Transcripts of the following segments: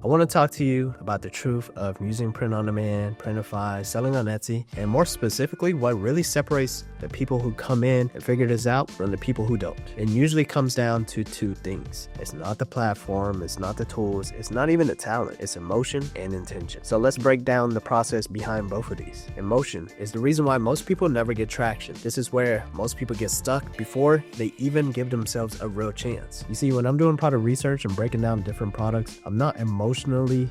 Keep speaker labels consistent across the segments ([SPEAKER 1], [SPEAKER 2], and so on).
[SPEAKER 1] I want to talk to you about the truth of using print on demand, Printify, selling on Etsy, and more specifically, what really separates the people who come in and figure this out from the people who don't. It usually comes down to two things. It's not the platform, it's not the tools, it's not even the talent, it's emotion and intention. So let's break down the process behind both of these. Emotion is the reason why most people never get traction. This is where most people get stuck before they even give themselves a real chance. You see, when I'm doing product research and breaking down different products, I'm not emotionally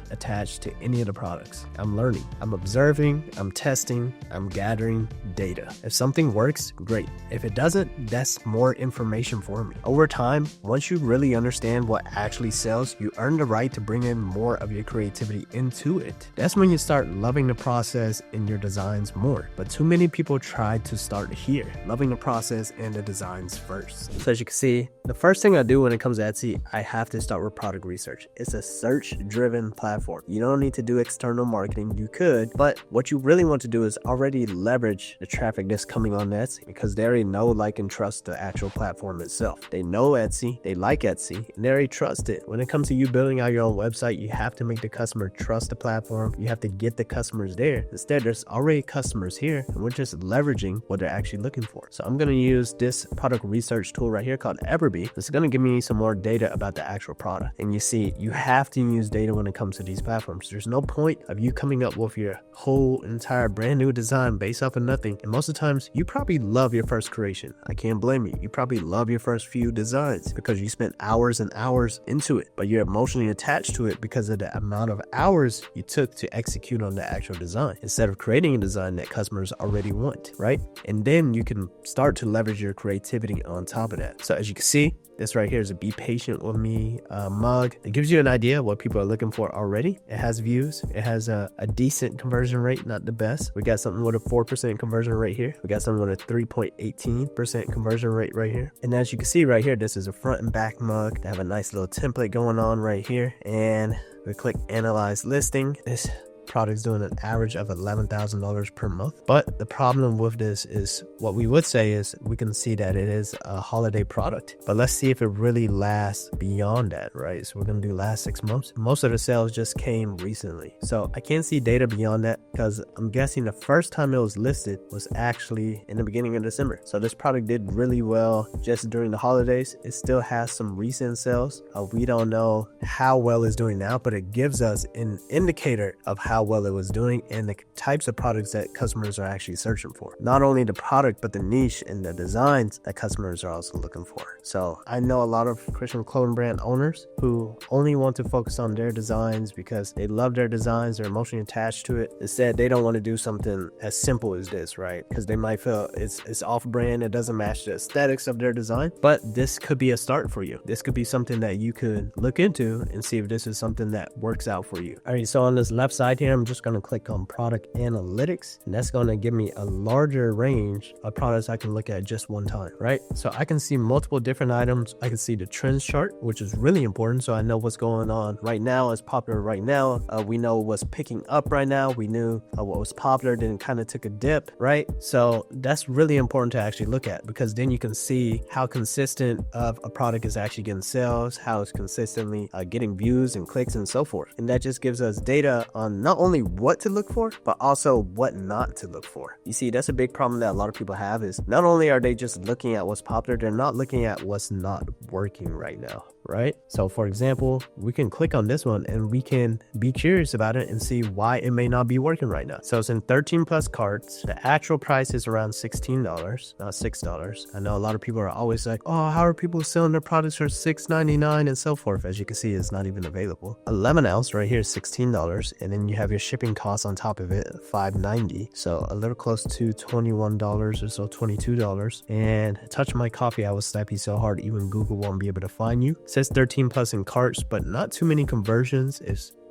[SPEAKER 1] attached to any of the products. I'm learning, I'm observing, I'm testing, I'm gathering data. If something works, great. If it doesn't, that's more information for me. Over time, once you really understand what actually sells, you earn the right to bring in more of your creativity into it. That's when you start loving the process in your designs more. But too many people try to start here, loving the process and the designs first. So as you can see, the first thing I do when it comes to Etsy, I have to start with product research. It's a search-driven platform. You don't need to do external marketing. You could, but what you really want to do is already leverage the traffic that's coming on Etsy, because they already know, like, and trust the actual platform itself. They know Etsy, they like Etsy, and they already trust it. When it comes to you building out your own website, you have to make the customer trust the platform. You have to get the customers there. Instead, there's already customers here, and we're just leveraging what they're actually looking for. So I'm going to use this product research tool right here called Everbee. It's going to give me some more data about the actual product. And you see, you have to use data when it comes to these platforms. There's no point of you coming up with your whole entire brand new design based off of nothing. And most of the times, you probably love your first creation. I can't blame you. You probably love your first few designs because you spent hours and hours into it, but you're emotionally attached to it because of the amount of hours you took to execute on the actual design instead of creating a design that customers already want, right? And then you can start to leverage your creativity on top of that. So as you can see, this right here is a Be Patient With Me mug. It gives you an idea of what people are looking for already. It has views. It has a decent conversion rate, not the best. We got something with a 4% conversion rate here. We got something with a 3.18% conversion rate right here. And as you can see right here, this is a front and back mug. They have a nice little template going on right here. And we click Analyze Listing. This product's doing an average of $11,000 per month. But the problem with this is, what we would say is, we can see that it is a holiday product, but let's see if it really lasts beyond that, right? So we're going to do last 6 months. Most of the sales just came recently. So I can't see data beyond that because I'm guessing the first time it was listed was actually in the beginning of December. So this product did really well just during the holidays. It still has some recent sales. We don't know how well it's doing now, but it gives us an indicator of how well it was doing and the types of products that customers are actually searching for. Not only the product, but the niche and the designs that customers are also looking for. So I know a lot of Christian clothing brand owners who only want to focus on their designs because they love their designs, they're emotionally attached to it. Instead, they don't want to do something as simple as this, right? Because they might feel it's off-brand, it doesn't match the aesthetics of their design. But this could be a start for you. This could be something that you could look into and see if this is something that works out for you. All right, so on this left side here, I'm just going to click on Product Analytics, and that's going to give me a larger range of products I can look at just one time, right? So I can see multiple different items. I can see the trends chart, which is really important, so I know what's going on right now, is popular right now. We know what's picking up right now. We knew what was popular, then kind of took a dip, right? So that's really important to actually look at, because then you can see how consistent of a product is actually getting sales, how it's consistently getting views and clicks and so forth. And that just gives us data on not only what to look for, but also what not to look for. You see, that's a big problem that a lot of people have, is not only are they just looking at what's popular, they're not looking at what's not working right now, right? So for example, we can click on this one and we can be curious about it and see why it may not be working right now. So it's in 13 plus carts. The actual price is around $16, not $6. I know a lot of people are always like, oh, how are people selling their products for $6.99 and so forth? As you can see, it's not even available. 11 ounce right here is $16, and then you have your shipping costs on top of it, $5.90. So a little close to $21 or so, $22. And touch my coffee, I was typing so hard even Google won't be able to find you. It says 13 plus in carts, but not too many conversions.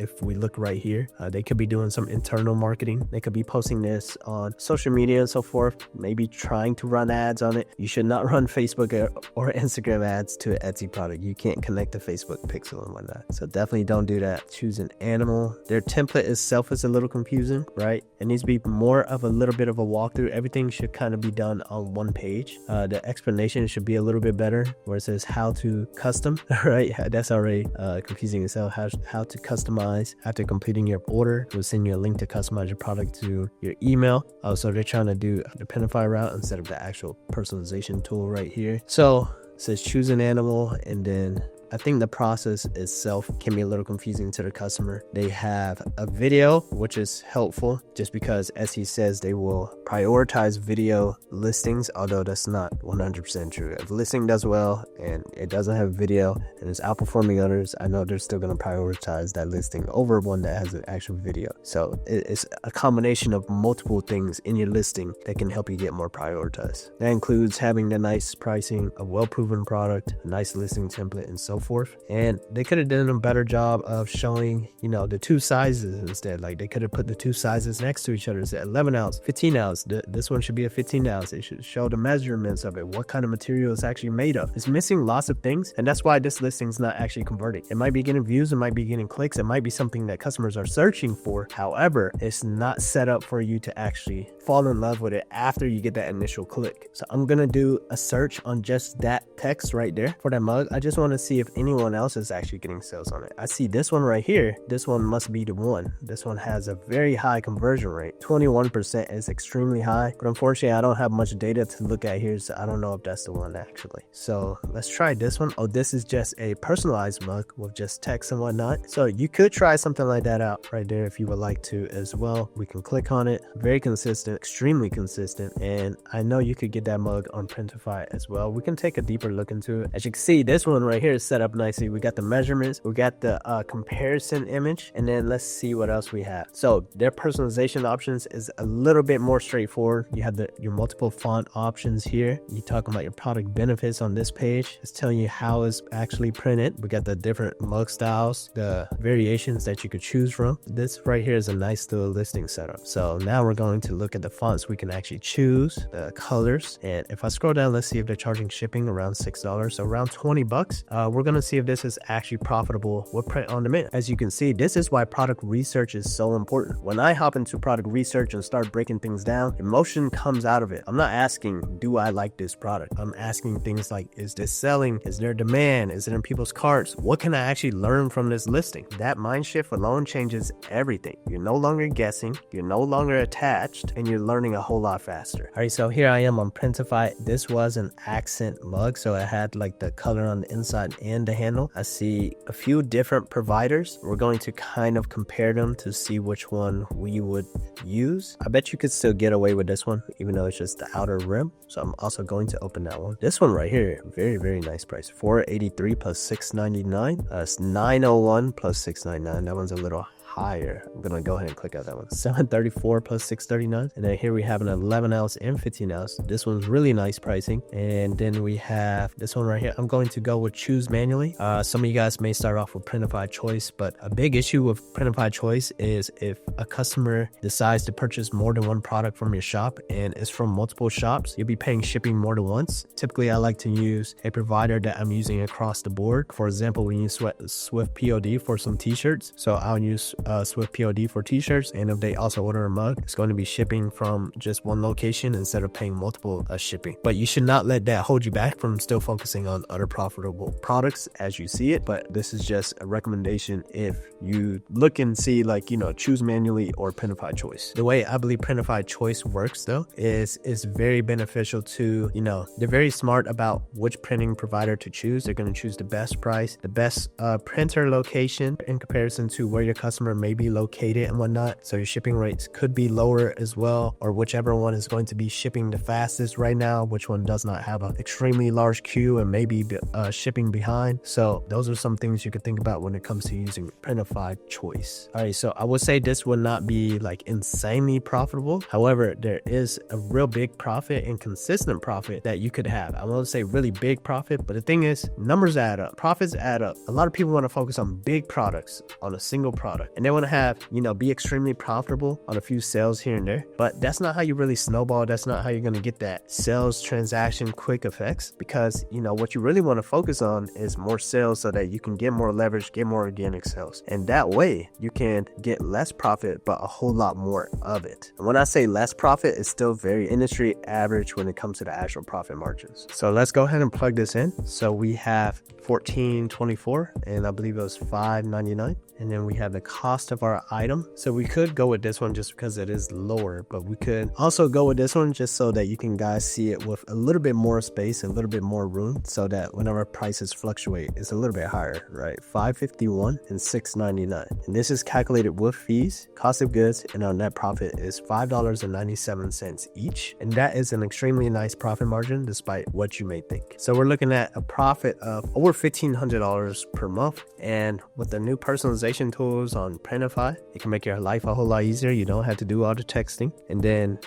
[SPEAKER 1] If we look right here, they could be doing some internal marketing. They could be posting this on social media and so forth, maybe trying to run ads on it. You should not run Facebook or Instagram ads to an Etsy product. You can't connect the Facebook pixel and whatnot. So definitely don't do that. Choose an animal. Their template is itself is a little confusing, right? It needs to be more of a little bit of a walkthrough. Everything should kind of be done on one page. The explanation should be a little bit better, where it says how to custom, right? That's already confusing as hell. How to customize. After completing your order, it will send you a link to customize your product to your email. So they're trying to do the Printify route instead of the actual personalization tool right here. So it says choose an animal, and then I think the process itself can be a little confusing to the customer. They have a video, which is helpful just because, as he says, they will prioritize video listings, although that's not 100% true. If the listing does well and it doesn't have video and it's outperforming others, I know they're still going to prioritize that listing over one that has an actual video. So it's a combination of multiple things in your listing that can help you get more prioritized. That includes having the nice pricing, a well-proven product, a nice listing template, and so forth. And they could have done a better job of showing, the two sizes instead. Like, they could have put the two sizes next to each other, say 11 ounce, 15 ounce. This one should be a 15 ounce. It should show the measurements of it, what kind of material it's actually made of. It's missing lots of things, and that's why this listing is not actually converting. It might be getting views, it might be getting clicks, it might be something that customers are searching for. However, it's not set up for you to actually fall in love with it after you get that initial click. So I'm gonna do a search on just that text right there for that mug. I just want to see if anyone else is actually getting sales on it. I see this one right here. This one must be the one. This one has a very high conversion rate. 21% is extremely high, but unfortunately I don't have much data to look at here, so I don't know if that's the one actually. So let's try this one. Oh, this is just a personalized mug with just text and whatnot. So you could try something like that out right there if you would like to as well. We can click on it. Very consistent, extremely consistent, and I know you could get that mug on Printify as well. We can take a deeper look into it. As you can see, this one right here is set up nicely. We got the measurements, we got the comparison image, and then let's see what else we have. So their personalization options is a little bit more straightforward. You have your multiple font options here. You talking about your product benefits on this page. It's telling you how it's actually printed. We got the different mug styles, the variations that you could choose from. This right here is a nice little listing setup. So now we're going to look at the fonts we can actually choose, the colors, and if I scroll down, let's see if they're charging shipping around $6, so around 20 bucks. We're gonna see if this is actually profitable with print on demand. As you can see, this is why product research is so important. When I hop into product research and start breaking things down, emotion comes out of it. I'm not asking, do I like this product? I'm asking things like, is this selling? Is there demand? Is it in people's carts? What can I actually learn from this listing? That mind shift alone changes everything. You're no longer guessing, you're no longer attached, and you're learning a whole lot faster. All right, so here I am on Printify. This was an accent mug, so it had like the color on the inside and the handle. I see a few different providers. We're going to kind of compare them to see which one we would use. I bet you could still get away with this one, even though it's just the outer rim. So I'm also going to open that one. This one right here, very, very nice price. $483 plus $699. It's $901 plus $699. That one's a little higher. I'm gonna go ahead and click out that one. $734 plus $639. And then here we have an 11 ounce and 15 ounce. This one's really nice pricing. And then we have this one right here. I'm going to go with choose manually. Some of you guys may start off with Printify choice, but a big issue with Printify choice is if a customer decides to purchase more than one product from your shop and it's from multiple shops, you'll be paying shipping more than once. Typically, I like to use a provider that I'm using across the board. For example, we use Swift POD for some t-shirts. So I'll use Swift POD for t-shirts, and if they also order a mug, it's going to be shipping from just one location instead of paying multiple shipping. But you should not let that hold you back from still focusing on other profitable products as you see it. But this is just a recommendation if you look and see, like, choose manually or Printify choice. The way I believe Printify choice works though is very beneficial to, they're very smart about which printing provider to choose. They're going to choose the best price, the best printer location in comparison to where your customer may be located and whatnot. So your shipping rates could be lower as well, or whichever one is going to be shipping the fastest right now, which one does not have an extremely large queue and maybe shipping behind. So those are some things you could think about when it comes to using Printify choice. All right, so I would say this would not be like insanely profitable. However, there is a real big profit and consistent profit that you could have. I won't say really big profit, but the thing is, numbers add up, profits add up. A lot of people want to focus on big products on a single product. and they want to have, be extremely profitable on a few sales here and there. But that's not how you really snowball. That's not how you're going to get that sales transaction quick effects, because what you really want to focus on is more sales so that you can get more leverage, get more organic sales. And that way you can get less profit, but a whole lot more of it. And when I say less profit, it's still very industry average when it comes to the actual profit margins. So let's go ahead and plug this in. So we have $14.24, and I believe it was $5.99. And then we have the cost of our item. So we could go with this one just because it is lower, but we could also go with this one just so that you can guys see it with a little bit more space, a little bit more room, so that whenever prices fluctuate, it's a little bit higher, right? $5.51 and $6.99. And this is calculated with fees, cost of goods, and our net profit is $5.97 each. And that is an extremely nice profit margin despite what you may think. So we're looking at a profit of over $1,500 per month. And with the new personalization tools on Printify, it can make your life a whole lot easier. You don't have to do all the texting. And then,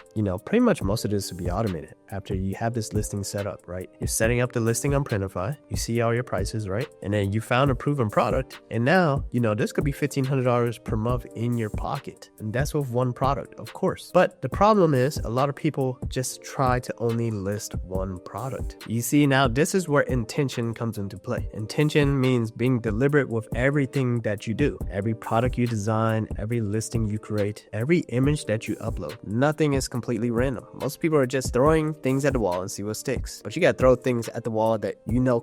[SPEAKER 1] pretty much most of this will be automated after you have this listing set up, right? You're setting up the listing on Printify. You see all your prices, right? And then you found a proven product. And now, this could be $1,500 per month in your pocket. And that's with one product, of course. But the problem is a lot of people just try to only list one product. You see, now this is where intention comes into play. Intention means being deliberate with everything that you do. Every product you design, every listing you create, every image that you upload. Nothing is completely random. Most people are just throwing things at the wall and see what sticks. But you gotta throw things at the wall that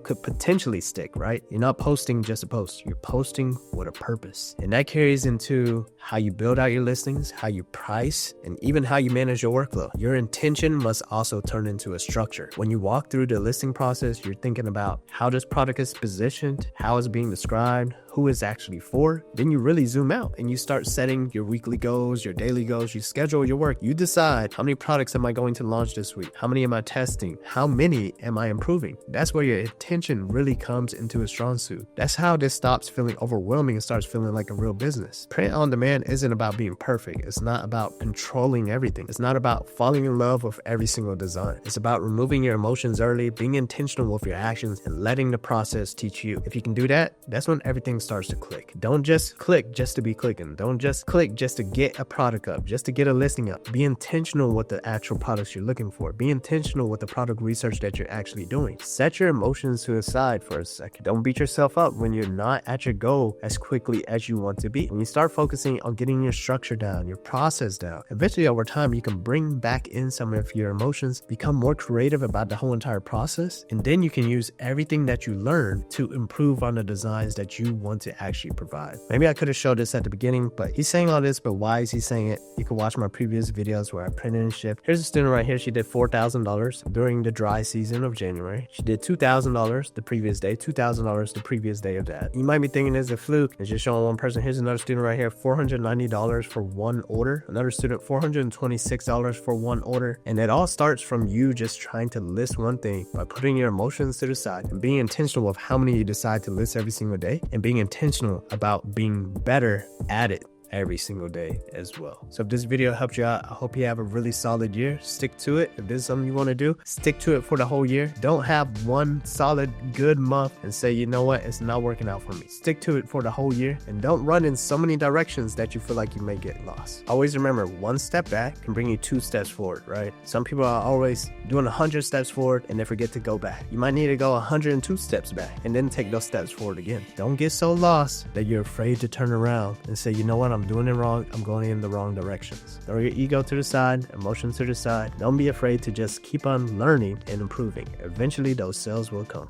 [SPEAKER 1] could potentially stick, right? You're not posting just to post. You're posting with a purpose. And that carries into how you build out your listings, how you price, and even how you manage your workflow. Your intention must also turn into a structure. When you walk through the listing process, you're thinking about how this product is positioned, how it's being described, who it's actually for. Then you really zoom out and you start setting your weekly goals, your daily goals. You schedule your work. You decide, how many products am I going to launch this week? How many am I testing? How many am I improving? That's where your intention really comes into a strong suit. That's how this stops feeling overwhelming and starts feeling like a real business. Print on demand isn't about being perfect. It's not about controlling everything. It's not about falling in love with every single design. It's about removing your emotions early, being intentional with your actions, and letting the process teach you. If you can do that, that's when everything starts to click. Don't just click just to be clicking. Don't just click just to get a product up, just to get a listing up. Be intentional with the actual products you're looking for. Be intentional with the product research that you're actually doing. Set your emotions to the side for a second. Don't beat yourself up when you're not at your goal as quickly as you want to be. When you start focusing on getting your structure down, your process down, eventually over time you can bring back in some of your emotions, become more creative about the whole entire process, and then you can use everything that you learn to improve on the designs that you want to actually provide. Maybe I could have showed this at the beginning, but he's saying all this, but why is he saying it? You can watch my previous videos where I printed and shipped. Here's a student right here. She did $4,000 during the dry season of January. She did $2,000 the previous day, $2,000 the previous day of that. You might be thinking it's a fluke. It's just showing one person. Here's another student right here, $490 for one order. Another student, $426 for one order. And it all starts from you just trying to list one thing by putting your emotions to the side and being intentional with how many you decide to list every single day, and being intentional about being better at it every single day as well. So if this video helped you out, I hope you have a really solid year. Stick to it. If this is something you want to do, stick to it for the whole year. Don't have one solid good month and say, you know what, it's not working out for me. Stick to it for the whole year, and don't run in so many directions that you feel like you may get lost. Always remember, one step back can bring you 2 steps forward, right? Some people are always doing 100 steps forward and they forget to go back. You might need to go 102 steps back and then take those steps forward again. Don't get so lost that you're afraid to turn around and say, you know what, I'm doing it wrong. I'm going in the wrong directions. Throw your ego to the side, emotions to the side. Don't be afraid to just keep on learning and improving. Eventually those sales will come.